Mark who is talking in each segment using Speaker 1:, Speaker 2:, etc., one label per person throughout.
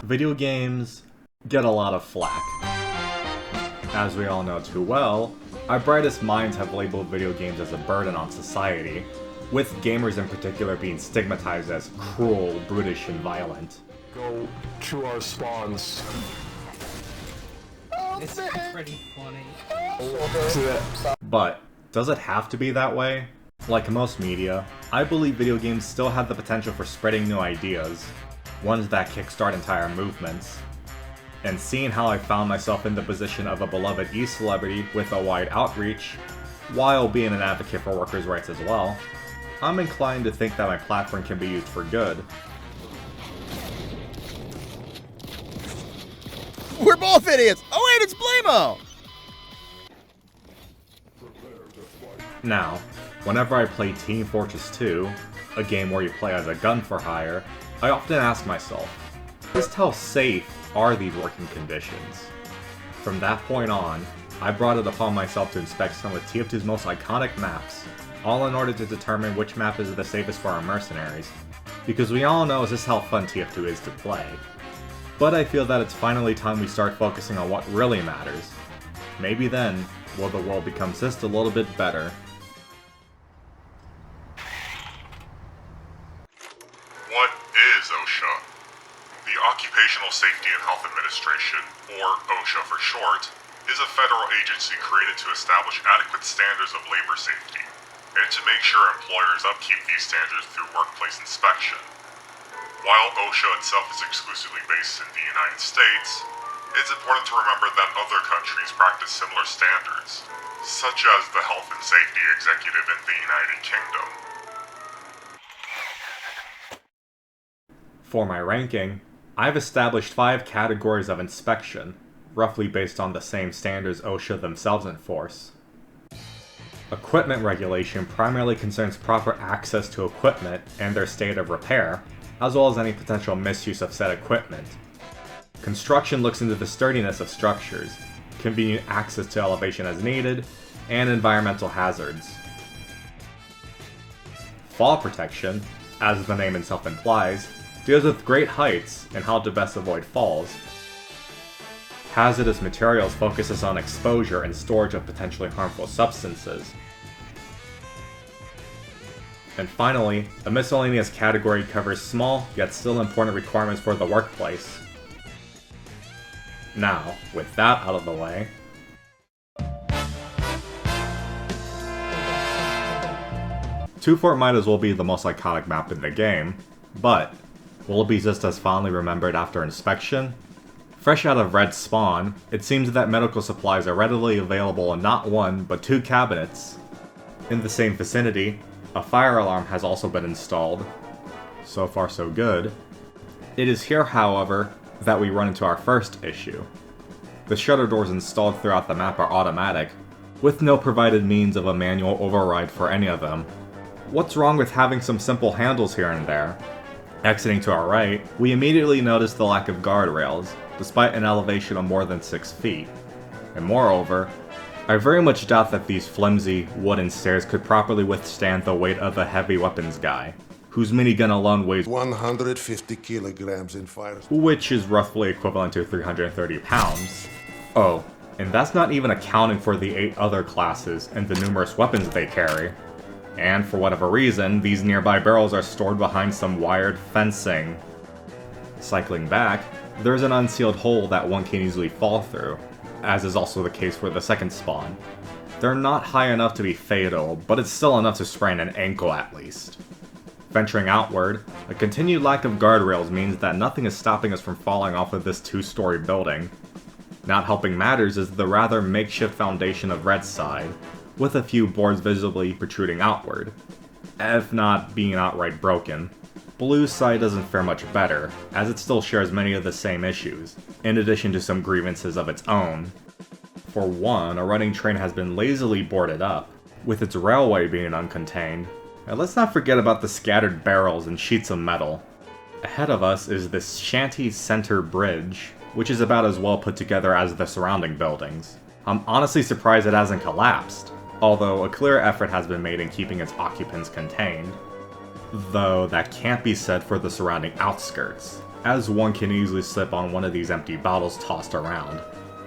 Speaker 1: Video games get a lot of flack. As we all know too well, our brightest minds have labeled video games as a burden on society, with gamers in particular being stigmatized as cruel, brutish, and violent.
Speaker 2: Go to our spawns.
Speaker 3: It's pretty funny.
Speaker 1: But does it have to be that way? Like most media, I believe video games still have the potential for spreading new ideas, ones that kickstart entire movements. And seeing how I found myself in the position of a beloved e-celebrity with a wide outreach, while being an advocate for workers' rights as well, I'm inclined to think that my platform can be used for good.
Speaker 4: We're both idiots! Oh wait, it's blamo!
Speaker 1: Now, whenever I play Team Fortress 2, a game where you play as a gun for hire, I often ask myself, just how safe are these working conditions? From that point on, I brought it upon myself to inspect some of TF2's most iconic maps, all in order to determine which map is the safest for our mercenaries, because we all know this is how fun TF2 is to play. But I feel that it's finally time we start focusing on what really matters. Maybe then, will the world become just a little bit better.
Speaker 5: What is OSHA? The Occupational Safety and Health Administration, or OSHA for short, is a federal agency created to establish adequate standards of labor safety, and to make sure employers upkeep these standards through workplace inspection. While OSHA itself is exclusively based in the United States, it's important to remember that other countries practice similar standards, such as the Health and Safety Executive in the United Kingdom.
Speaker 1: For my ranking, I've established 5 categories of inspection, roughly based on the same standards OSHA themselves enforce. Equipment regulation primarily concerns proper access to equipment and their state of repair, as well as any potential misuse of said equipment. Construction looks into the sturdiness of structures, convenient access to elevation as needed, and environmental hazards. Fall protection, as the name itself implies, deals with great heights and how to best avoid falls. Hazardous materials focuses on exposure and storage of potentially harmful substances. And finally, a miscellaneous category covers small, yet still important requirements for the workplace. Now, with that out of the way, Two Fort might as well be the most iconic map in the game, but will it be just as fondly remembered after inspection? Fresh out of Red's spawn, it seems that medical supplies are readily available in not 1, but 2 cabinets. In the same vicinity, a fire alarm has also been installed. So far so good. It is here, however, that we run into our first issue. The shutter doors installed throughout the map are automatic, with no provided means of a manual override for any of them. What's wrong with having some simple handles here and there? Exiting to our right, we immediately notice the lack of guardrails, despite an elevation of more than 6 feet. And moreover, I very much doubt that these flimsy, wooden stairs could properly withstand the weight of a heavy weapons guy, whose minigun alone weighs
Speaker 6: 150 kilograms in fire.
Speaker 1: Which is roughly equivalent to 330 pounds. Oh, and that's not even accounting for the 8 other classes and the numerous weapons they carry. And for whatever reason, these nearby barrels are stored behind some wired fencing. Cycling back, there's an unsealed hole that one can easily fall through, as is also the case for the second spawn. They're not high enough to be fatal, but it's still enough to sprain an ankle at least. Venturing outward, a continued lack of guardrails means that nothing is stopping us from falling off of this 2-story building. Not helping matters is the rather makeshift foundation of Red's side, with a few boards visibly protruding outward, if not being outright broken. Blue's side doesn't fare much better, as it still shares many of the same issues, in addition to some grievances of its own. For one, a running train has been lazily boarded up, with its railway being uncontained. And let's not forget about the scattered barrels and sheets of metal. Ahead of us is this shanty center bridge, which is about as well put together as the surrounding buildings. I'm honestly surprised it hasn't collapsed, although a clear effort has been made in keeping its occupants contained. Though that can't be said for the surrounding outskirts. as one can easily slip on one of these empty bottles tossed around,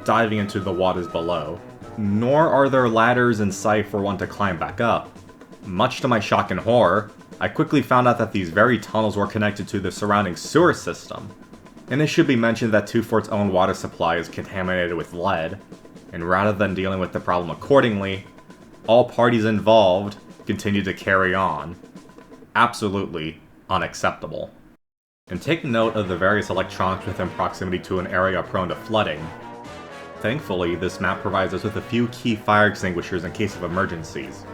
Speaker 1: diving into the waters below. Nor are there ladders in sight for one to climb back up. Much to my shock and horror, I quickly found out that these very tunnels were connected to the surrounding sewer system. And it should be mentioned that 2 Fort's own water supply is contaminated with lead, and rather than dealing with the problem accordingly, all parties involved continue to carry on. Absolutely unacceptable. And take note of the various electronics within proximity to an area prone to flooding. Thankfully, this map provides us with a few key fire extinguishers in case of emergencies,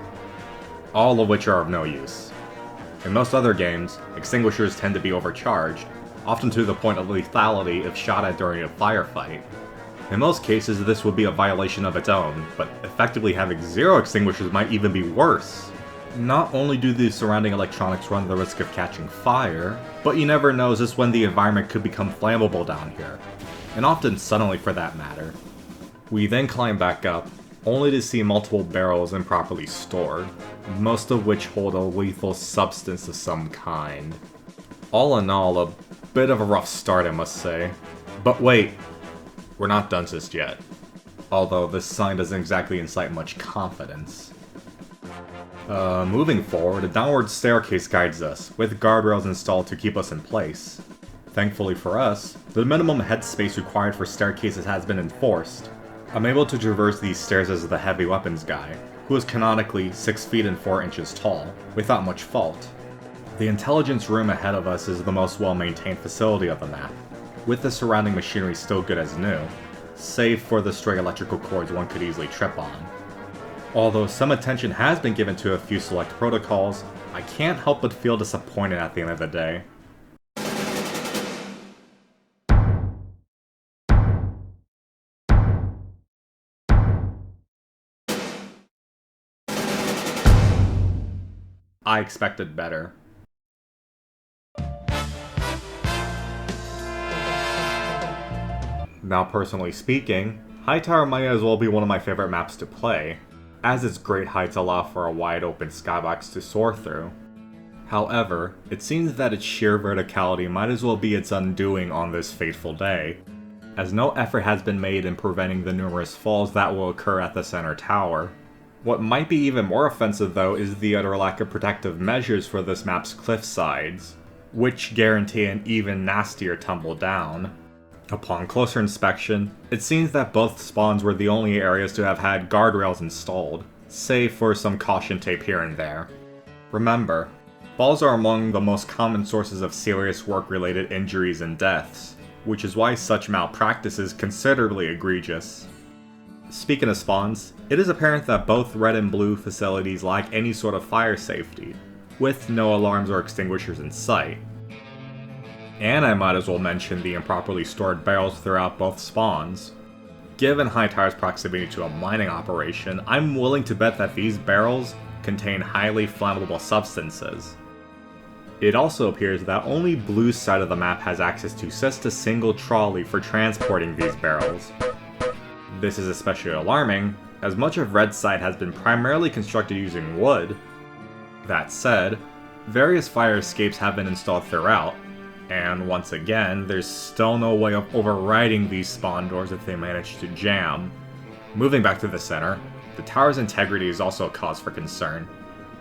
Speaker 1: all of which are of no use. In most other games, extinguishers tend to be overcharged, often to the point of lethality if shot at during a firefight. In most cases, this would be a violation of its own, but effectively having 0 extinguishers might even be worse. Not only do the surrounding electronics run the risk of catching fire, but you never know just when the environment could become flammable down here, and often suddenly for that matter. We then climb back up, only to see multiple barrels improperly stored, most of which hold a lethal substance of some kind. All in all, a bit of a rough start, I must say. But wait, we're not done just yet. Although this sign doesn't exactly incite much confidence. Moving forward, a downward staircase guides us, with guardrails installed to keep us in place. Thankfully for us, the minimum headspace required for staircases has been enforced. I'm able to traverse these stairs as the heavy weapons guy, who is canonically 6 feet and 4 inches tall, without much fault. The intelligence room ahead of us is the most well-maintained facility of the map, with the surrounding machinery still good as new, save for the stray electrical cords one could easily trip on. Although some attention has been given to a few select protocols, I can't help but feel disappointed at the end of the day. I expected better. Now, personally speaking, High Tower might as well be one of my favorite maps to play, as its great heights allow for a wide open skybox to soar through. However, it seems that its sheer verticality might as well be its undoing on this fateful day, as no effort has been made in preventing the numerous falls that will occur at the center tower. What might be even more offensive though is the utter lack of protective measures for this map's cliff sides, which guarantee an even nastier tumble down. Upon closer inspection, it seems that both spawns were the only areas to have had guardrails installed, save for some caution tape here and there. Remember, falls are among the most common sources of serious work-related injuries and deaths, which is why such malpractice is considerably egregious. Speaking of spawns, it is apparent that both red and blue facilities lack any sort of fire safety, with no alarms or extinguishers in sight. And I might as well mention the improperly stored barrels throughout both spawns. Given High Tower's proximity to a mining operation, I'm willing to bet that these barrels contain highly flammable substances. It also appears that only Blue's side of the map has access to just a single trolley for transporting these barrels. This is especially alarming, as much of Red's side has been primarily constructed using wood. That said, various fire escapes have been installed throughout, and once again, there's still no way of overriding these spawn doors if they manage to jam. Moving back to the center, the tower's integrity is also a cause for concern,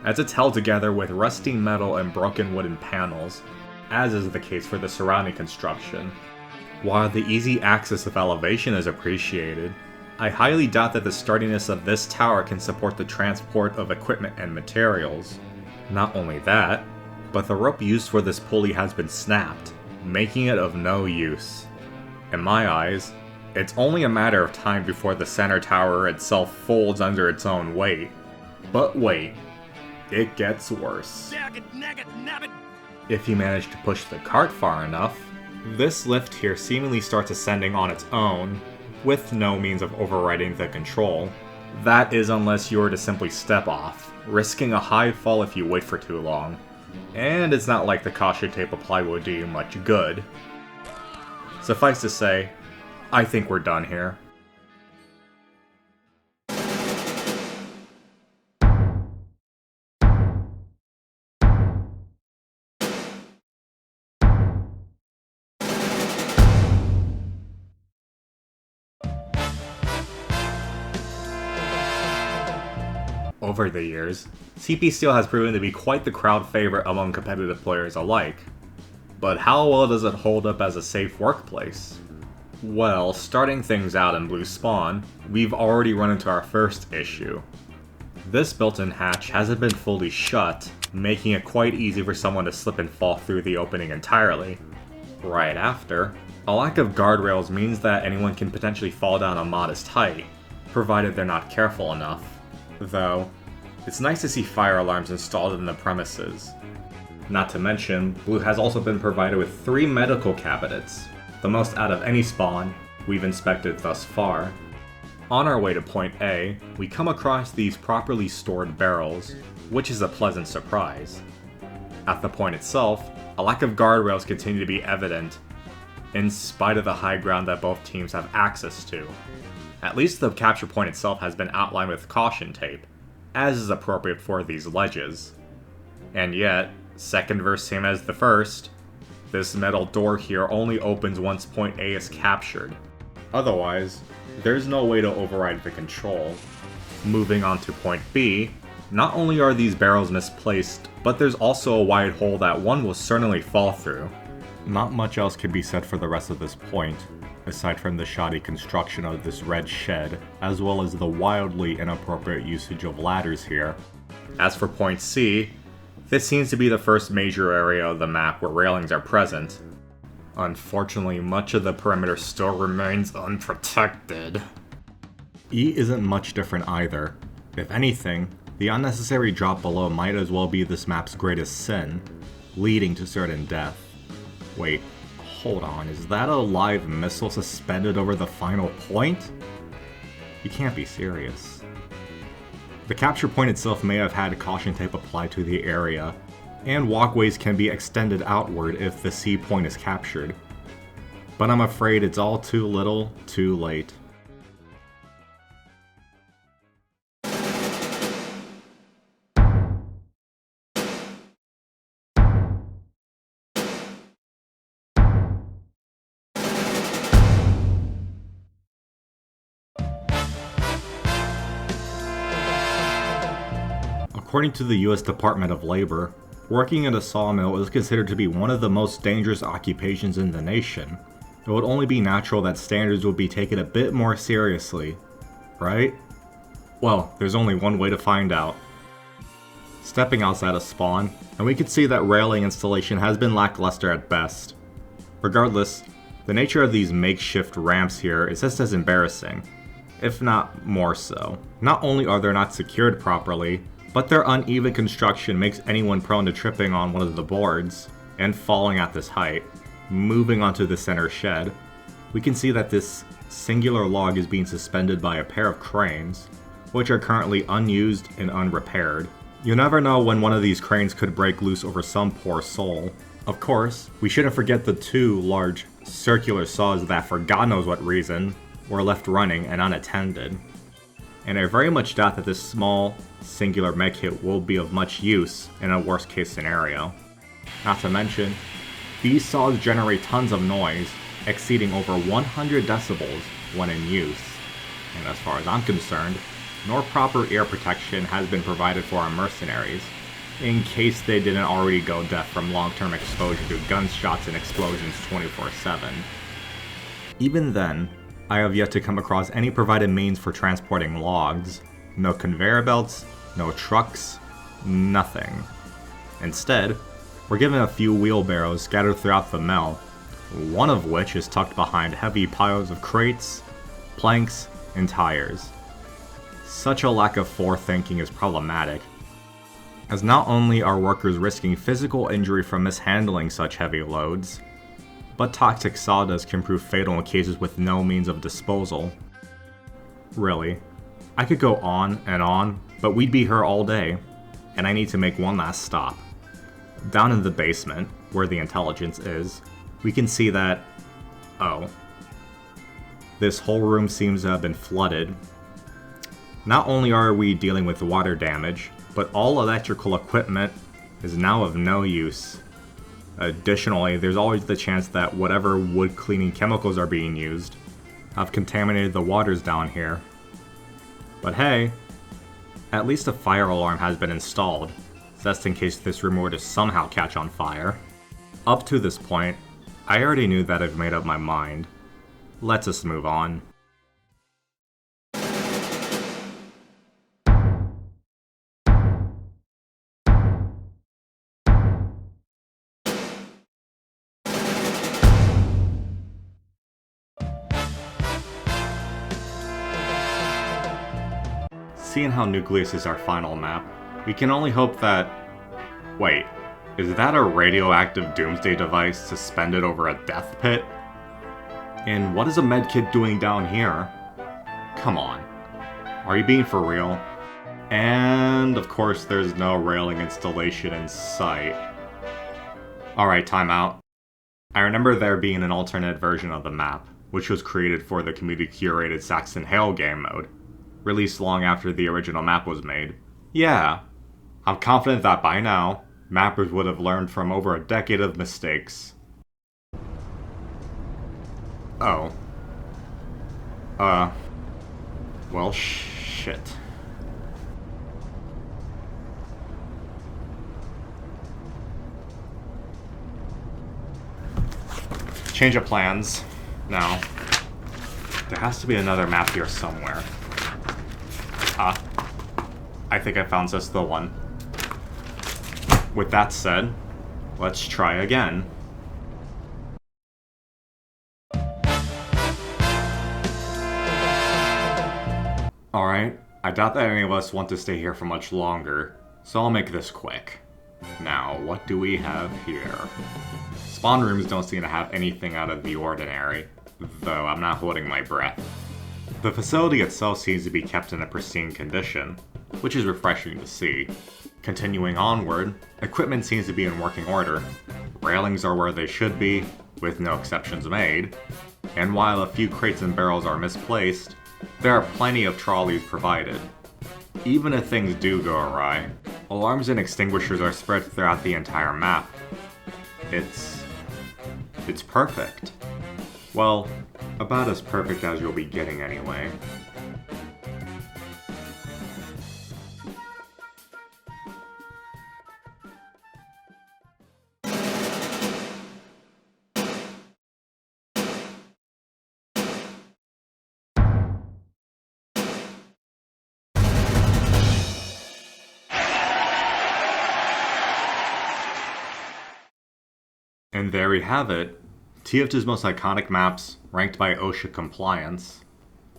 Speaker 1: as it's held together with rusty metal and broken wooden panels, as is the case for the surrounding construction. While the easy access of elevation is appreciated, I highly doubt that the sturdiness of this tower can support the transport of equipment and materials. Not only that, but the rope used for this pulley has been snapped, making it of no use. In my eyes, it's only a matter of time before the center tower itself folds under its own weight. But wait, it gets worse. If you manage to push the cart far enough, this lift here seemingly starts ascending on its own, with no means of overriding the control. That is unless you were to simply step off, risking a high fall if you wait for too long. And it's not like the caution tape applied will do you much good. Suffice to say, I think we're done here. Over the years, CP Steel has proven to be quite the crowd favorite among competitive players alike. But how well does it hold up as a safe workplace? Well, starting things out in Blue Spawn, we've already run into our first issue. This built-in hatch hasn't been fully shut, making it quite easy for someone to slip and fall through the opening entirely. Right after, a lack of guardrails means that anyone can potentially fall down a modest height, provided they're not careful enough. Though, it's nice to see fire alarms installed in the premises. Not to mention, Blue has also been provided with 3 medical cabinets, the most out of any spawn we've inspected thus far. On our way to point A, we come across these properly stored barrels, which is a pleasant surprise. At the point itself, a lack of guardrails continue to be evident, in spite of the high ground that both teams have access to. At least the capture point itself has been outlined with caution tape, as is appropriate for these ledges. And yet, second verse same as the first, this metal door here only opens once point A is captured. Otherwise, there's no way to override the control. Moving on to point B, not only are these barrels misplaced, but there's also a wide hole that one will certainly fall through. Not much else can be said for the rest of this point, aside from the shoddy construction of this red shed, as well as the wildly inappropriate usage of ladders here. As for point C, this seems to be the first major area of the map where railings are present. Unfortunately, much of the perimeter still remains unprotected. E isn't much different either. If anything, the unnecessary drop below might as well be this map's greatest sin, leading to certain death. Wait, hold on, is that a live missile suspended over the final point? You can't be serious. The capture point itself may have had caution tape applied to the area, and walkways can be extended outward if the C point is captured. But I'm afraid it's all too little, too late. According to the US Department of Labor, working in a sawmill is considered to be one of the most dangerous occupations in the nation. It would only be natural that standards would be taken a bit more seriously, right? Well, there's only one way to find out. Stepping outside of spawn, and we can see that railing installation has been lackluster at best. Regardless, the nature of these makeshift ramps here is just as embarrassing, if not more so. Not only are they not secured properly, but their uneven construction makes anyone prone to tripping on one of the boards and falling at this height. Moving onto the center shed, we can see that this singular log is being suspended by a pair of cranes, which are currently unused and unrepaired. You never know when one of these cranes could break loose over some poor soul. Of course, we shouldn't forget the 2 large circular saws that, for God knows what reason, were left running and unattended. And I very much doubt that this small, singular mech kit will be of much use in a worst case scenario. Not to mention, these saws generate tons of noise, exceeding over 100 decibels when in use. And as far as I'm concerned, nor proper ear protection has been provided for our mercenaries, in case they didn't already go deaf from long-term exposure to gunshots and explosions 24/7. Even then, I have yet to come across any provided means for transporting logs. No conveyor belts, no trucks, nothing. Instead, we're given a few wheelbarrows scattered throughout the mill, one of which is tucked behind heavy piles of crates, planks, and tires. Such a lack of forethinking is problematic, as not only are workers risking physical injury from mishandling such heavy loads, but toxic sawdust can prove fatal in cases with no means of disposal. Really, I could go on, but we'd be here all day, and I need to make one last stop. Down in the basement, where the intelligence is, we can see that, oh, this whole room seems to have been flooded. Not only are we dealing with water damage, but all electrical equipment is now of no use. Additionally, there's always the chance that whatever wood cleaning chemicals are being used have contaminated the waters down here. But hey, At least a fire alarm has been installed, just in case this room were to somehow catch on fire. Up to this point, I already knew that I've made up my mind. Let's just move on. Seeing how Nucleus is our final map, we can only hope that... Wait, is that a radioactive doomsday device suspended over a death pit? And what is a medkit doing down here? Come on. Are you being for real? And of course there's no railing installation in sight. Alright, time out. I remember there being an alternate version of the map, which was created for the community-curated Saxon Hail game mode, released long after the original map was made. Yeah, I'm confident that by now, mappers would have learned from over a decade of mistakes. Oh. Well, shit. Change of plans. Now, there has to be another map here somewhere. I think I found just the one. With that said, let's try again. Alright, I doubt that any of us want to stay here for much longer, so I'll make this quick. Now, what do we have here? Spawn rooms don't seem to have anything out of the ordinary, though I'm not holding my breath. The facility itself seems to be kept in a pristine condition, which is refreshing to see. Continuing onward, equipment seems to be in working order. Railings are where they should be, with no exceptions made, and while a few crates and barrels are misplaced, there are plenty of trolleys provided. Even if things do go awry, alarms and extinguishers are spread throughout the entire map. It's perfect. Well, about as perfect as you'll be getting anyway. And there we have it. TF2's most iconic maps, ranked by OSHA compliance.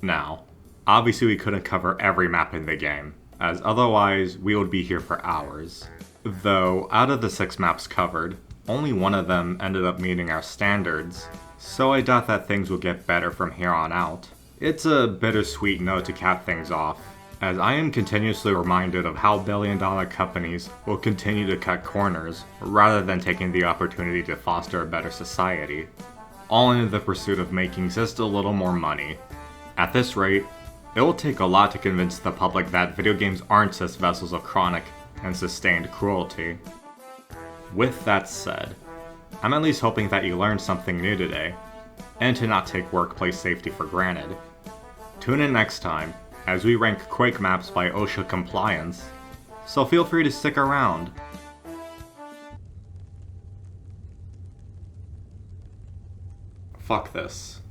Speaker 1: Now, obviously we couldn't cover every map in the game, as otherwise we would be here for hours. Though, out of the 6 maps covered, only one of them ended up meeting our standards, so I doubt that things will get better from here on out. It's a bittersweet note to cap things off, as I am continuously reminded of how billion-dollar companies will continue to cut corners, rather than taking the opportunity to foster a better society, all in the pursuit of making just a little more money. At this rate, it will take a lot to convince the public that video games aren't just vessels of chronic and sustained cruelty. With that said, I'm at least hoping that you learned something new today, and to not take workplace safety for granted. Tune in next time, as we rank Quake maps by OSHA compliance, so feel free to stick around. Fuck this.